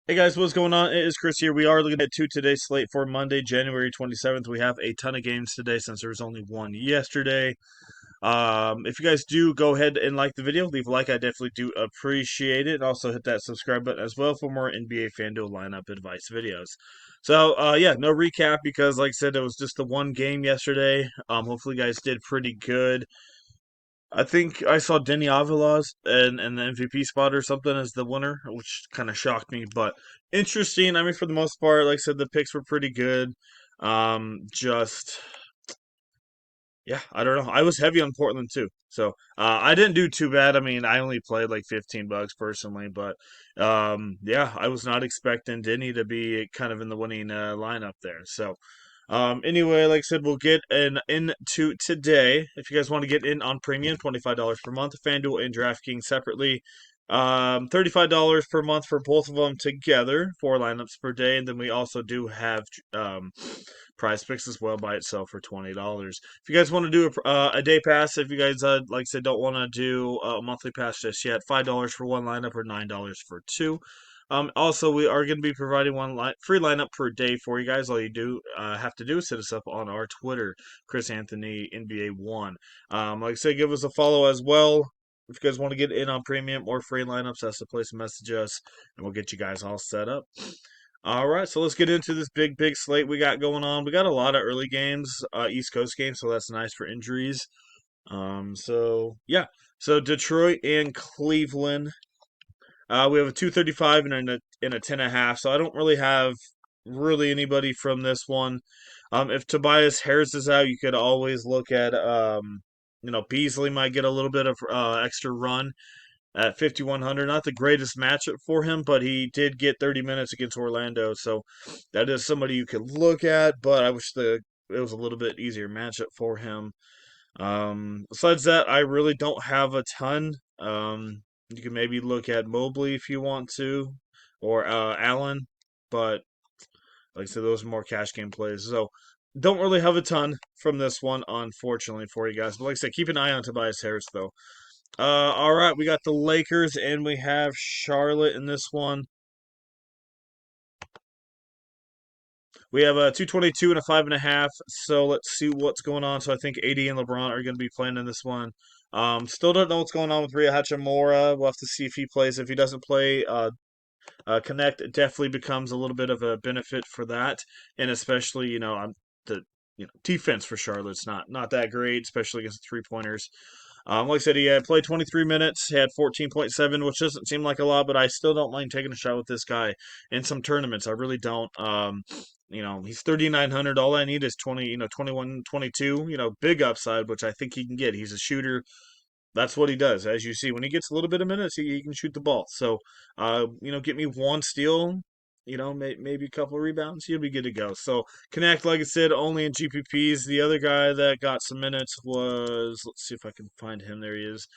Hey guys, what's going on? It is Chris here. We are looking at today's slate for Monday, January 27th. We have a ton of games today since there was only one yesterday. If you guys do go ahead and like the video, leave a like. I definitely do appreciate it. And also hit that subscribe button as well for more NBA FanDuel lineup advice videos. So, yeah, no recap because, like I said, it was just the one game yesterday. Hopefully, you guys did pretty good. I think I saw Denny Avila's and the MVP spot or something as the winner, which kind of shocked me. But interesting. I mean, for the most part, like I said, the picks were pretty good. Just yeah, I don't know. I was heavy on Portland too, so I didn't do too bad. I mean, I only played like $15 personally, but yeah, I was not expecting Denny to be kind of in the winning lineup there. So anyway, like I said, we'll get into today. If you guys want to get in on premium, $25 per month, FanDuel and DraftKings separately. $35 per month for both of them together, 4 lineups per day, and then we also do have Prize Picks as well by itself for $20. If you guys want to do a day pass, if you guys like I said don't want to do a monthly pass just yet, $5 for one lineup or $9 for two. Also, we are going to be providing free lineup per day for you guys. All you do have to do is hit us up on our Twitter, Chris Anthony NBA One. Like I said, give us a follow as well. If you guys want to get in on premium or free lineups, that's the place to message us, and we'll get you guys all set up. All right, so let's get into this big slate we got going on. We got a lot of early games, East Coast games, so that's nice for injuries. So yeah, so Detroit and Cleveland. We have a 235 and a 10.5. So I don't really have really anybody from this one. If Tobias Harris is out, you could always look at Beasley might get a little bit of extra run at 5,100. Not the greatest matchup for him, but he did get 30 minutes against Orlando, so that is somebody you could look at. But I wish it was a little bit easier matchup for him. Besides that, I really don't have a ton. You can maybe look at Mobley if you want to, or Allen, but like I said, those are more cash game plays. So don't really have a ton from this one, unfortunately for you guys. But like I said, keep an eye on Tobias Harris though. All right, we got the Lakers and we have Charlotte in this one. We have a 222 and a 5.5. So let's see what's going on. So I think AD and LeBron are going to be playing in this one. Still don't know what's going on with Rhea Hachimura. We'll have to see if he plays. If he doesn't play, Connect definitely becomes a little bit of a benefit for that, and especially the defense for Charlotte's not that great, especially against the 3 pointers. Like I said, he had played 23 minutes, had 14.7, which doesn't seem like a lot, but I still don't mind taking a shot with this guy in some tournaments. I really don't. He's 3,900. All I need is 20, 21, 22. Big upside, which I think he can get. He's a shooter. That's what he does. As you see, when he gets a little bit of minutes, he can shoot the ball. So, get me one steal, maybe a couple of rebounds, he'll be good to go. So, Connect, like I said, only in GPPs. The other guy that got some minutes was, let's see if I can find him. There he is.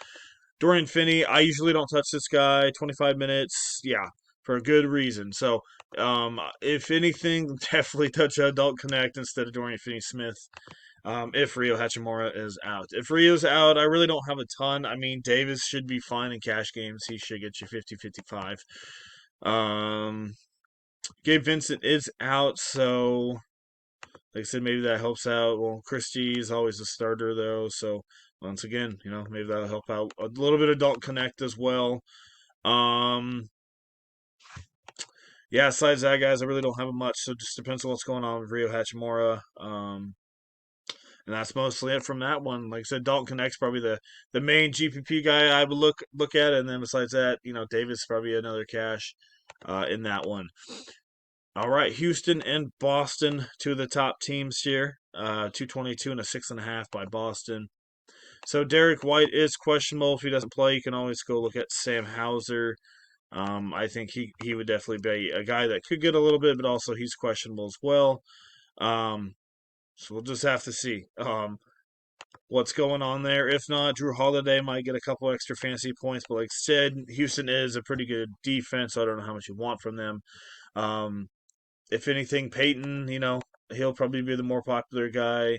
Dorian Finney. I usually don't touch this guy. 25 minutes, yeah, for a good reason. So, if anything, definitely touch Adult Connect instead of Dorian Finney Smith if Rio Hachimura is out. If Rio's out, I really don't have a ton. I mean, Davis should be fine in cash games. He should get you 50, 55. Um, Gabe Vincent is out, so like I said, maybe that helps out. Well, Christie is always a starter, though, so once again, maybe that'll help out a little bit of Adult Connect as well. Um, yeah, besides that, guys, I really don't have much, so it just depends on what's going on with Rio Hachimura. And that's mostly it from that one. Like I said, Dalton Connect's probably the main GPP guy I would look at, and then besides that, Davis probably another cash in that one. All right, Houston and Boston, two of the top teams here. 222 and a 6.5 by Boston. So Derek White is questionable. If he doesn't play, you can always go look at Sam Hauser. I think he would definitely be a guy that could get a little bit, but also he's questionable as well. So we'll just have to see what's going on there. If not, Drew Holiday might get a couple extra fantasy points. But like I said, Houston is a pretty good defense. So I don't know how much you want from them. Um, if anything, Peyton, he'll probably be the more popular guy.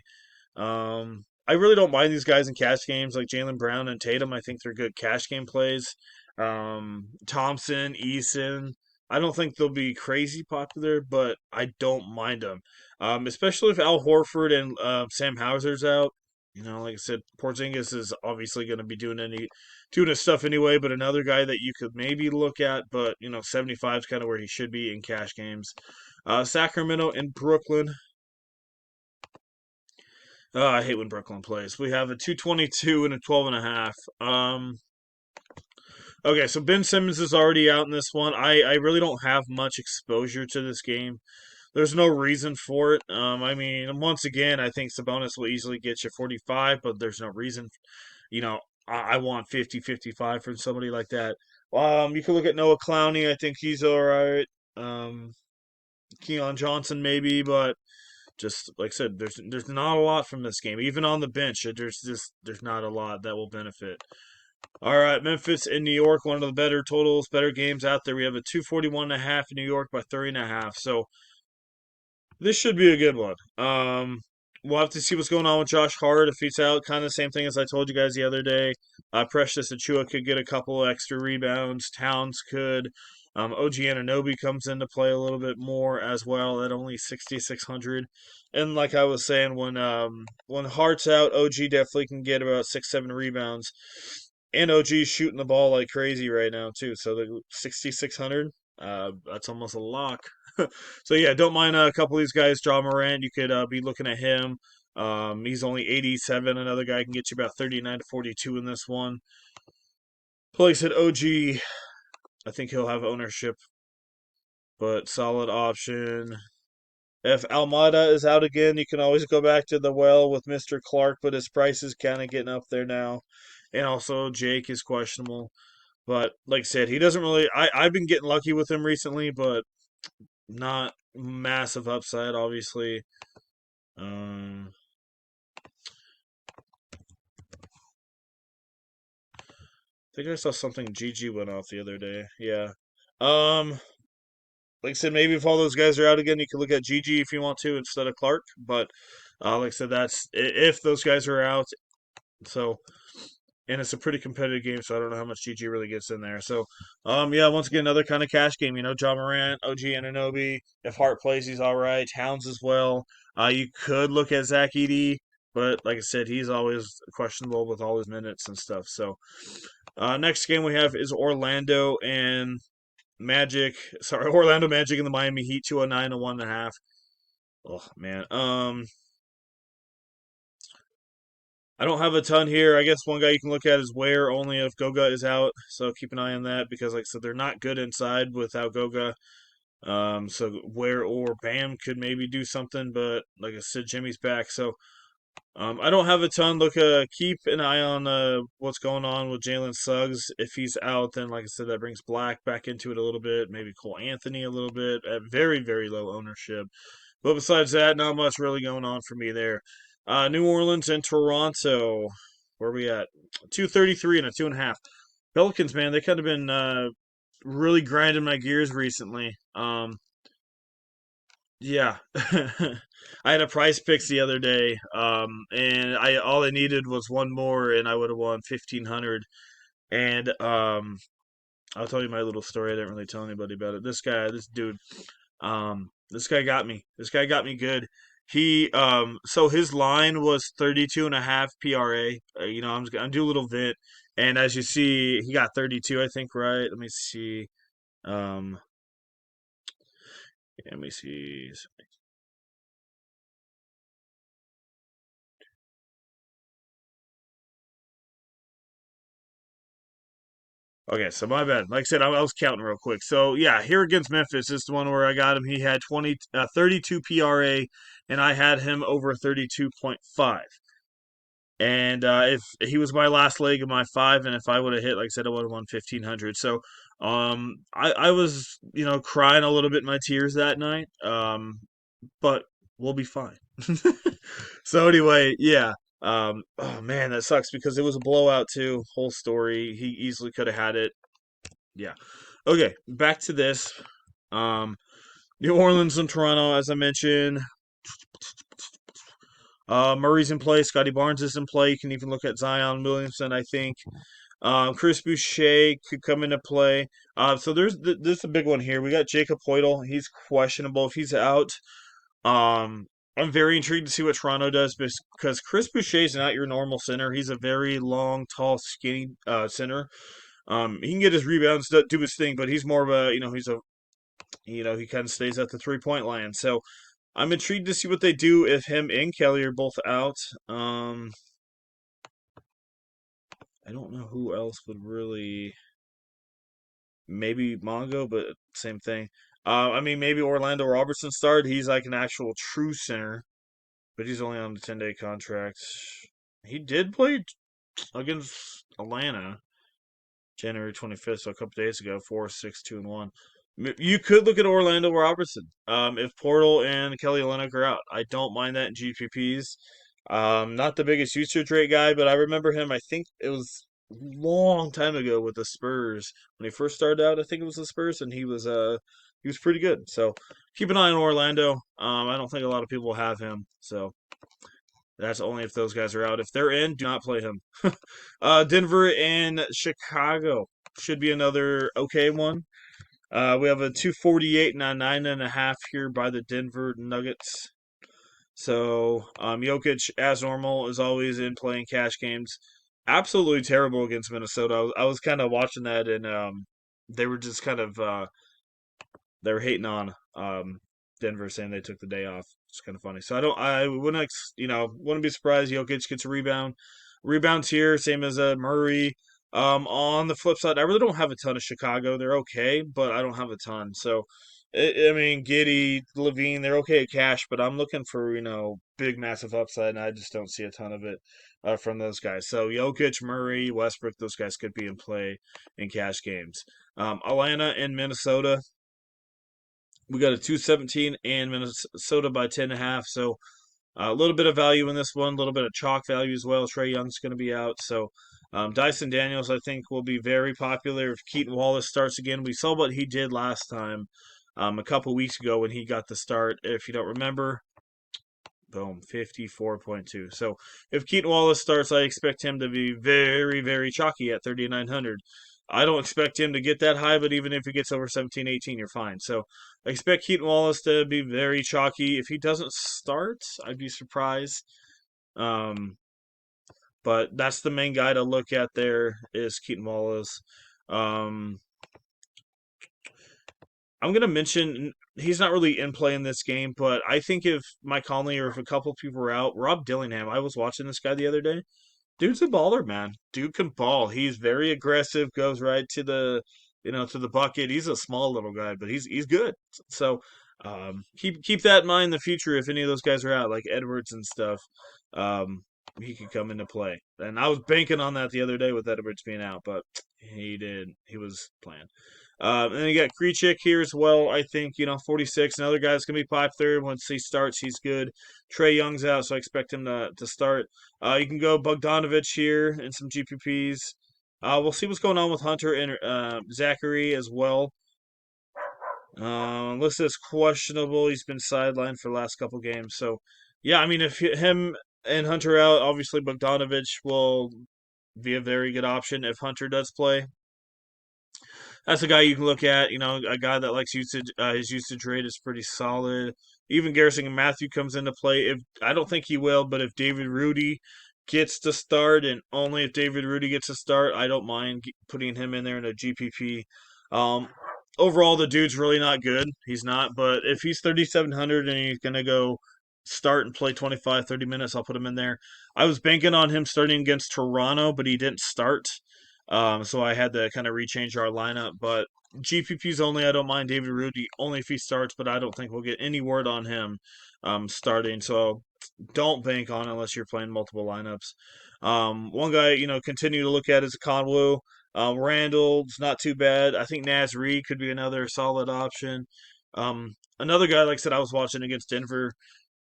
I really don't mind these guys in cash games like Jaylen Brown and Tatum. I think they're good cash game plays. Thompson, Eason, I don't think they'll be crazy popular, but I don't mind them. Especially if Al Horford and Sam Hauser's out. Like I said, Porzingis is obviously going to be doing his stuff anyway. But another guy that you could maybe look at, but 75 is kind of where he should be in cash games. Sacramento and Brooklyn. I hate when Brooklyn plays. We have a 222 and a 12.5. Okay, so Ben Simmons is already out in this one. I really don't have much exposure to this game. There's no reason for it. I mean, once again, I think Sabonis will easily get you 45, but there's no reason. I want 50, 55 from somebody like that. You can look at Noah Clowney. I think he's all right. Keon Johnson maybe, but just like I said, there's not a lot from this game. Even on the bench, there's not a lot that will benefit. All right, Memphis and New York, one of the better totals, better games out there. We have a 241.5 in New York by 30.5. So this should be a good one. We'll have to see what's going on with Josh Hart if he's out. Kind of the same thing as I told you guys the other day. Precious Achua could get a couple extra rebounds. Towns could. OG Anunoby comes into play a little bit more as well at only 6,600. And like I was saying, when Hart's out, OG definitely can get about 6-7 rebounds. And OG's shooting the ball like crazy right now too. So the 6,600, that's almost a lock. So yeah, don't mind a couple of these guys. John Morant, you could be looking at him. He's only 87. Another guy can get you about 39 to 42 in this one. Place at OG, I think he'll have ownership, but solid option. If Almada is out again, you can always go back to the well with Mr. Clark, but his price is kind of getting up there now. And also, Jake is questionable. But like I said, he doesn't really. I've been getting lucky with him recently, but not massive upside, obviously. I think I saw something GG went off the other day. Yeah. Like I said, maybe if all those guys are out again, you can look at GG if you want to instead of Clark. But like I said, that's if those guys are out. So, and it's a pretty competitive game, so I don't know how much GG really gets in there. So, yeah, once again, another kind of cash game. John Morant, OG Anunoby. If Hart plays, he's all right. Towns as well. You could look at Zach Edey, but like I said, he's always questionable with all his minutes and stuff. So, next game we have is Orlando and Magic. Sorry, Orlando Magic and the Miami Heat, 209 to 1.5. Oh man. I don't have a ton here. I guess one guy you can look at is Ware, only if Goga is out. So keep an eye on that because, like I said, they're not good inside without Goga. So Ware or Bam could maybe do something, but like I said, Jimmy's back. So I don't have a ton. Keep an eye on what's going on with Jalen Suggs. If he's out, then like I said, that brings Black back into it a little bit. Maybe Cole Anthony a little bit at very, very low ownership. But besides that, not much really going on for me there. New Orleans and Toronto. Where are we at? 233 and a 2.5. Pelicans, man, they kind of been really grinding my gears recently. Yeah, I had a Price Picks the other day, and I all I needed was one more, and I would have won 1,500. And I'll tell you my little story. I didn't really tell anybody about it. This dude, this guy got me. This guy got me good. So his line was 32.5 PRA. I'm doing a little vent, and as you see, he got 32, I think, right? Let me see. Um, let me see. Okay, so my bad. Like I said, I was counting real quick. So yeah, here against Memphis this is the one where I got him. He had 32 PRA, and I had him over 32.5. And if he was my last leg of my five, and if I would have hit, like I said, I would have won 1,500. So I was crying a little bit in my tears that night. But we'll be fine. So anyway, yeah. Oh man, that sucks because it was a blowout too. Whole story. He easily could have had it. Yeah. Okay, back to this. Um, New Orleans and Toronto, as I mentioned. Murray's in play. Scotty Barnes is in play. You can even look at Zion Williamson, I think. Chris Boucher could come into play. So there's a big one here. We got Jacob Hoytle. He's questionable if he's out. I'm very intrigued to see what Toronto does because Chris Boucher is not your normal center. He's a very long, tall, skinny center. He can get his rebounds, do his thing, but he's more of a he kind of stays at the 3 point line. So I'm intrigued to see what they do if him and Kelly are both out. Um, I don't know who else would really. Maybe Mongo, but same thing. I mean, maybe Orlando Robertson started. He's like an actual true center, but he's only on a 10-day contract. He did play against Atlanta January 25th, so a couple days ago, 4-6-2-1. You could look at Orlando Robertson if Portal and Kelly Olynyk are out. I don't mind that in GPPs. Not the biggest usage rate guy, but I remember him. I think it was a long time ago with the Spurs when he first started out. I think it was the Spurs, and he was pretty good. So keep an eye on Orlando. I don't think a lot of people have him, so that's only if those guys are out. If they're in, do not play him. Denver and Chicago should be another okay one. We have a 248 and a 9.5 here by the Denver Nuggets. So Jokic, as normal, is always in playing cash games. Absolutely terrible against Minnesota. I was kind of watching that, and they were just kind of they were hating on Denver, saying they took the day off. It's kind of funny. So I wouldn't, wouldn't be surprised Jokic gets a rebound. Rebounds here, same as Murray. On the flip side, I really don't have a ton of Chicago. They're okay, but I don't have a ton. So, I mean, Giddy, Levine, they're okay at cash, but I'm looking for big, massive upside, and I just don't see a ton of it from those guys. So, Jokic, Murray, Westbrook, those guys could be in play in cash games. Atlanta and Minnesota, we got a 217 and Minnesota by 10.5. So a little bit of value in this one, a little bit of chalk value as well. Trae Young's going to be out. So Dyson Daniels, I think, will be very popular if Keaton Wallace starts again. We saw what he did last time a couple weeks ago when he got the start. If you don't remember, boom, 54.2. So if Keaton Wallace starts, I expect him to be very, very chalky at 3,900. I don't expect him to get that high, but even if he gets over 17, 18, you're fine. So I expect Keaton Wallace to be very chalky. If he doesn't start, I'd be surprised. Um, but that's the main guy to look at there is Keaton Wallace. Um, I'm gonna mention he's not really in play in this game, but I think if Mike Conley or if a couple people are out, Rob Dillingham. I was watching this guy the other day. Dude's a baller, man. Dude can ball. He's very aggressive. Goes right to the bucket. He's a small little guy, but he's good. So keep that in mind in the future if any of those guys are out, like Edwards and stuff. Um, he could come into play. And I was banking on that the other day with Edwards being out, but he did. He was playing. And then you got Krejcik here as well. I think 46. Another guy's gonna be popular once he starts. He's good. Trae Young's out, so I expect him to start. You can go Bogdanovich here and some GPPs. We'll see what's going on with Hunter and Zachary as well. List is questionable. He's been sidelined for the last couple games. So, yeah, I mean, if him and Hunter out, obviously Bogdanovich will be a very good option if Hunter does play. That's a guy you can look at. A guy that likes usage. His usage rate is pretty solid. Even Garrison and Matthew comes into play. If I don't think he will, but if David Rudy gets to start, and only if David Rudy gets to start, I don't mind putting him in there in a GPP. Um, Overall, the dude's really not good. He's not, but if he's 3,700 and he's gonna go start and play 25, 30 minutes, I'll put him in there. I was banking on him starting against Toronto, but he didn't start. So I had to kind of rechange our lineup. But GPPs only, I don't mind David Rudy only if he starts, but I don't think we'll get any word on him starting. So don't bank on it unless you're playing multiple lineups. One guy, continue to look at is Conwu. Randall's not too bad. I think Naz Reid could be another solid option. Another guy, like I said, I was watching against Denver.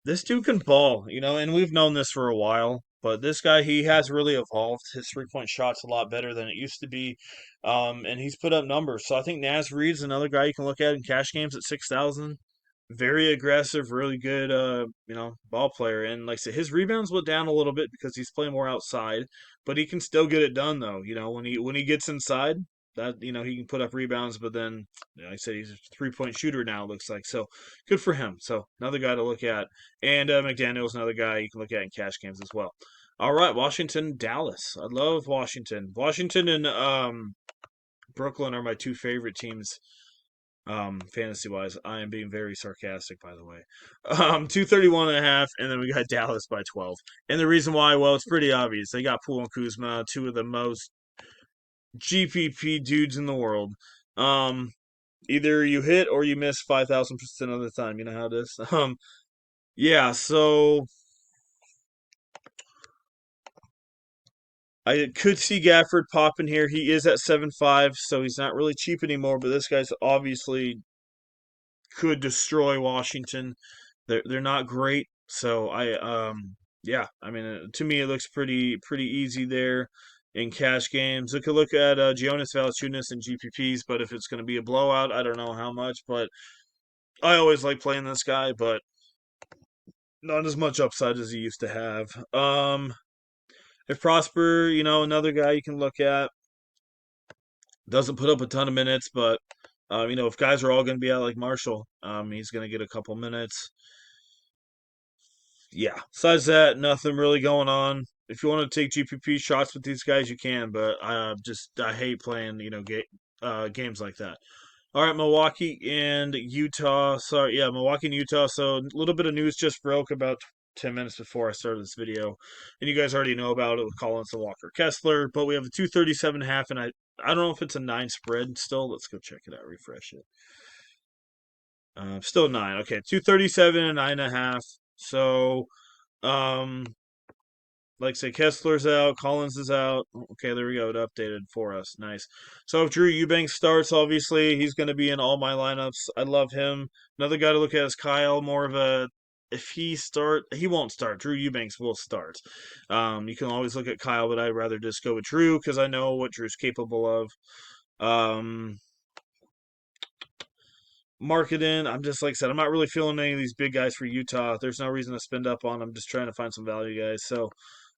This dude can ball, and we've known this for a while. But this guy, he has really evolved. His 3 point shot's a lot better than it used to be, and he's put up numbers. So I think Naz Reid's another guy you can look at in cash games at 6,000. very aggressive, really good, ball player. And like I said, his rebounds went down a little bit because he's playing more outside, but he can still get it done though. When he gets inside, that he can put up rebounds. But then, like I said, he's a 3-point shooter now. It looks like so good for him. So another guy to look at, and McDaniel's another guy you can look at in cash games as well. All right, Washington, Dallas. I love Washington. Washington and Brooklyn are my two favorite teams fantasy wise. I am being very sarcastic, by the way. 231.5, and then we got Dallas by 12. And the reason why, well, it's pretty obvious. They got Poole and Kuzma, two of the most GPP dudes in the world. Um, Either you hit or you miss 5,000% of the time. You know how it is. Yeah. So I could see Gafford popping here. He is at 7.5, so he's not really cheap anymore. But this guy's obviously could destroy Washington. They're not great, so yeah, I mean to me it looks pretty easy there in cash games. We could look at Jonas Valanciunas and GPPs, but if it's going to be a blowout, I don't know how much. But I always like playing this guy, but not as much upside as he used to have. If Prosper, another guy you can look at. Doesn't put up a ton of minutes, but if guys are all going to be out like Marshall, he's going to get a couple minutes. Yeah. Besides that, nothing really going on. If you want to take GPP shots with these guys, you can, but I hate playing games like that. All right, Milwaukee and Utah. Sorry, yeah, Milwaukee and Utah. So a little bit of news just broke about 10 minutes before I started this video, and you guys already know about it with Collins and Walker Kessler. But we have a 237.5, and I don't know if it's a 9 spread still. Let's go check it out. Refresh it. Still 9. Okay, 237 and 9.5. So um, like say Kessler's out, Collins is out. Okay, there we go. It updated for us. Nice. So if Drew Eubanks starts, obviously he's going to be in all my lineups. I love him. Another guy to look at is Kyle. More of a if he won't start. Drew Eubanks will start. You can always look at Kyle, but I'd rather just go with Drew because I know what Drew's capable of. Um, Marketing. I'm just like I said, I'm not really feeling any of these big guys for Utah. There's no reason to spend up on them. Just trying to find some value guys. So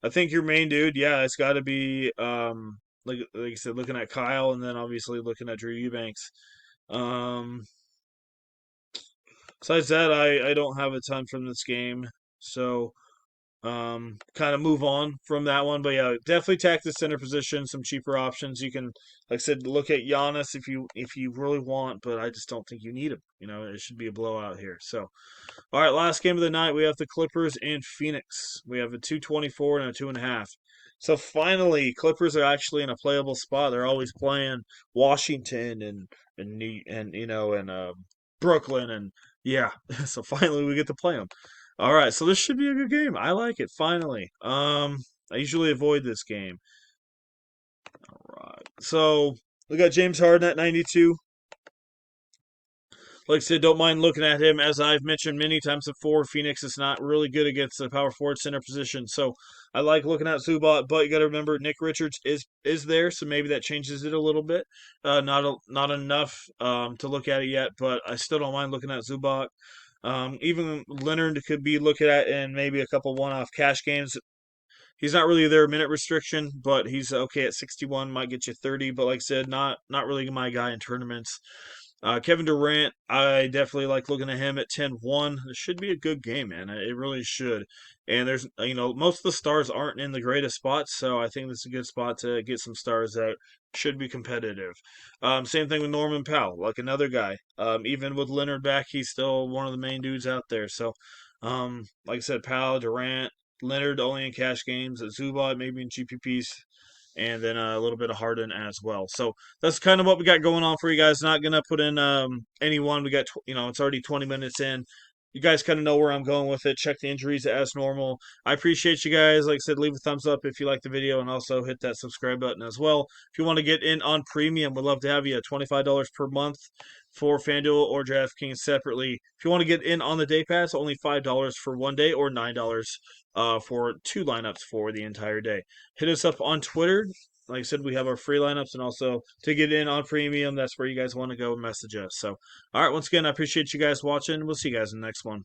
I think your main dude, yeah, it's got to be like I said, looking at Kyle, and then obviously looking at Drew Eubanks. Um, Besides that, I don't have a ton from this game, so kind of move on from that one. But yeah, definitely tack the center position, some cheaper options. You can, like I said, look at Giannis if you really want, but I just don't think you need him. It should be a blowout here. So, all right, last game of the night, we have the Clippers and Phoenix. We have a 224 and a 2.5. So finally, Clippers are actually in a playable spot. They're always playing Washington and Brooklyn and yeah. So finally, we get to play them. All right, so this should be a good game. I like it finally. I usually avoid this game. All right, so we got James Harden at 92. Like I said, don't mind looking at him. As I've mentioned many times before, Phoenix is not really good against the power forward center position. So I like looking at Zubac, but you got to remember Nick Richards is there, so maybe that changes it a little bit. Not enough to look at it yet, but I still don't mind looking at Zubac. Even Leonard could be looking at in maybe a couple one-off cash games. He's not really their minute restriction, but he's okay at 61, might get you 30. But like I said, not really my guy in tournaments. Kevin Durant, I definitely like looking at him at 10-1. This should be a good game, man. It really should. And there's, most of the stars aren't in the greatest spots, so I think this is a good spot to get some stars that should be competitive. Same thing with Norman Powell, like another guy. Even with Leonard back, he's still one of the main dudes out there. So, like I said, Powell, Durant, Leonard only in cash games, Zubac maybe in GPPs, and then a little bit of Harden as well. So that's kind of what we got going on for you guys. Not gonna put in anyone. We got it's already 20 minutes in. You guys kind of know where I'm going with it. Check the injuries as normal. I appreciate you guys. Like I said, leave a thumbs up if you like the video, and also hit that subscribe button as well. If you want to get in on premium, we'd love to have you. $25 per month for Fanduel or DraftKings separately. If you want to get in on the day pass, only $5 for 1 day or $9 for 2 lineups for the entire day. Hit us up on Twitter like I said, we have our free lineups, and also to get in on premium, that's where you guys want to go message us. So, all right, once again, I appreciate you guys watching. We'll see you guys in the next one.